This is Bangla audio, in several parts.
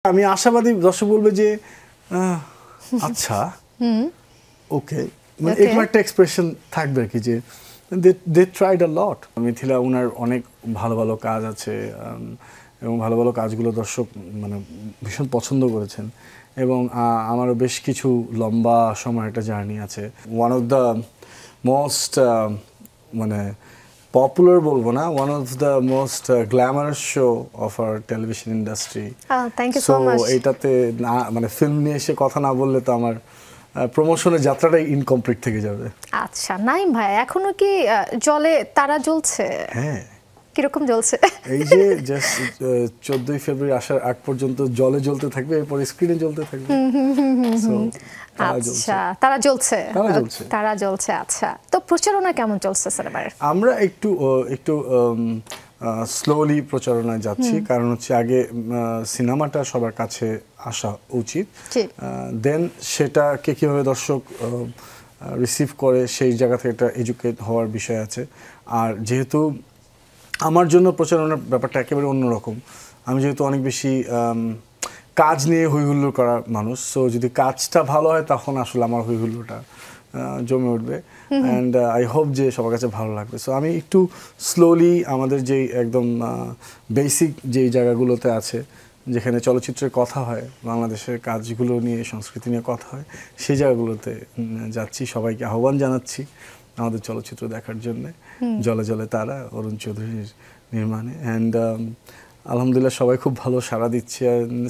আমি আশাবাদী দর্শক বলবে যে আচ্ছা ওকে মানে এরকম একটা এক্সপ্রেশন থাকবে আর কি যে দে ট্রাইড আ লট। মিথিলা ওনার অনেক ভালো ভালো কাজ আছে এবং ভালো ভালো কাজগুলো দর্শক মানে ভীষণ পছন্দ করেছেন এবং আমারও বেশ কিছু লম্বা সময় একটা জার্নি আছে। ওয়ান অফ দ্য মোস্ট মানে popular বলবো না, one of the most glamorous show of our television industry. Thank you so much. এইটাতে না মানে ফিল্ম নিয়ে এসে কথা না বললে তো আমার প্রমোশনের যাত্রাটাই ইনকমপ্লিট থেকে যাবে। আচ্ছা নাইম ভাই, এখনো কি জলে তারা জ্বলছে? হ্যাঁ। কিরকম জ্বলছে? এই যে জাস্ট 14ই ফেব্রুয়ারি আসার আগ পর্যন্ত জলে জ্বলতে থাকবে, এরপর স্ক্রিনে জ্বলতে থাকবে। আচ্ছা তারা জ্বলছে, তারা জ্বলছে। আচ্ছা, তো প্রচারণা কেমন চলছে সিনেমার? আমরা একটু স্লোলি প্রচারণায় যাচ্ছি, কারণ হচ্ছে আগে সিনেমাটা সবার কাছে আসা উচিত, দেন সেটাকে কীভাবে দর্শক রিসিভ করে সেই জায়গা থেকে একটা এডুকেট হওয়ার বিষয় আছে। আর যেহেতু আমার জন্য প্রচারণার ব্যাপারটা একেবারে অন্যরকম, আমি যেহেতু অনেক বেশি কাজ নিয়ে হইহুল্লোড় করা মানুষ, সো যদি কাজটা ভালো হয় তখন আসলে আমার হইহুল্লোড়টা জমে উঠবে অ্যান্ড আই হোপ যে সবার কাছে ভালো লাগবে। সো আমি একটু স্লোলি আমাদের যেই একদম বেসিক যেই জায়গাগুলোতে আছে, যেখানে চলচ্চিত্রের কথা হয়, বাংলাদেশের কাজগুলো নিয়ে সংস্কৃতি নিয়ে কথা হয়, সেই জায়গাগুলোতে যাচ্ছি। সবাইকে আহ্বান জানাচ্ছি আমাদের চলচ্চিত্র দেখার জন্য। জলে জলে তারা, অরুণ চৌধুরীর নির্মাণে, অ্যান্ড আলহামদুলিল্লাহ সবাই খুব ভালো সাড়া দিচ্ছে।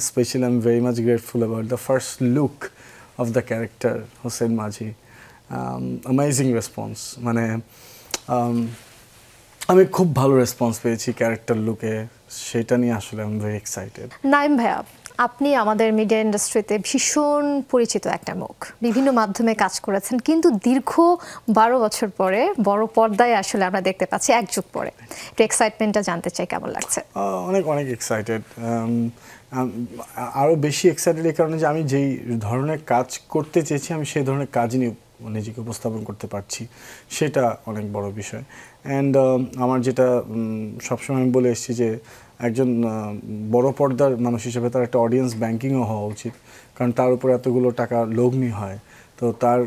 Specially I am very much grateful about the first look of the character Hossain Majhi. Amazing response, মানে আমি খুব ভালো রেসপন্স পেয়েছি ক্যারেক্টার লুকে, সেটা নিয়ে আসলে I am very excited. Naim ভাইয়া, আপনি আমাদের মিডিয়া ইন্ডাস্ট্রিতে ভীষণ পরিচিত একটা মুখ, বিভিন্ন মাধ্যমে কাজ করেছেন, কিন্তু দীর্ঘ 12 বছর পরে বড় পর্দায় আসলে আমরা দেখতে পাচ্ছি এক যুগ পরে। একটু এক্সাইটমেন্টটা জানতে চাই, কেমন লাগছে? অনেক অনেক এক্সাইটেড, আরও বেশি এক্সাইটেড এই কারণে যে আমি যেই ধরনের কাজ করতে চেয়েছি আমি সেই ধরনের কাজ নিয়ে নিজেকে উপস্থাপন করতে পারছি, সেটা অনেক বড় বিষয়। অ্যান্ড আমার যেটা সবসময় আমি বলে এসেছি যে একজন বড় পর্দার মানুষ হিসেবে তার একটা অডিয়েন্স ব্যাংকিংও হওয়া উচিত, কারণ তার উপর এতগুলো টাকা লগ্নি হয়। তো তার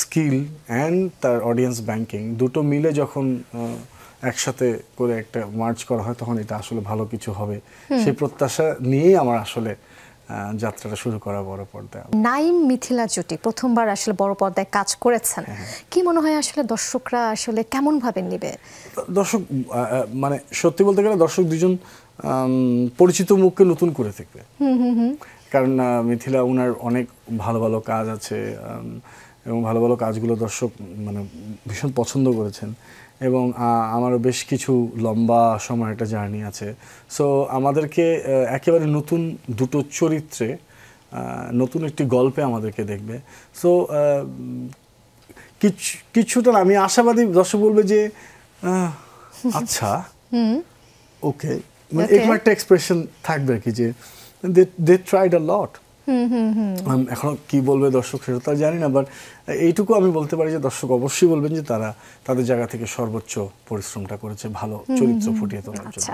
স্কিল অ্যান্ড তার অডিয়েন্স ব্যাংকিং দুটো মিলে যখন একসাথে করে একটা মার্চ করা হয়, তখন এটা আসলে ভালো কিছু হবে, সেই প্রত্যাশা নিয়েই আমার আসলে যাত্রাটা শুরু করা বড় পর্দায়। নাইম মিথিলা জুটি প্রথমবার আসলে বড় পর্দায় কাজ করেছেন, কি মনে হয় আসলে দর্শকরা আসলে কেমন ভাবে নেবে? দর্শক মানে সত্যি বলতে গেলে দর্শক দুজন পরিচিত মুখকে নতুন করে দেখবে, কারণ মিথিলা ওনার অনেক ভালো ভালো কাজ আছে এবং ভালো ভালো কাজগুলো দর্শক মানে ভীষণ পছন্দ করেছেন এবং আমারও বেশ কিছু লম্বা সময় একটা জার্নি আছে। সো আমাদেরকে একেবারে নতুন দুটো চরিত্রে নতুন একটি গল্পে আমাদেরকে দেখবে। সো কিছুটা আমি আশাবাদী দর্শক বলবে যে আচ্ছা ওকে মানে এরকম একটা এক্সপ্রেশন থাকবে আর কি যে দে ট্রাইড আ লট। এখনো কি বলবে দর্শক সেটা তো জানি না, বাট এইটুকু আমি বলতে পারি যে দর্শক অবশ্যই বলবেন যে তারা তাদের জায়গা থেকে সর্বোচ্চ পরিশ্রমটা করেছে ভালো চরিত্র ফুটিয়ে তোলার জন্য।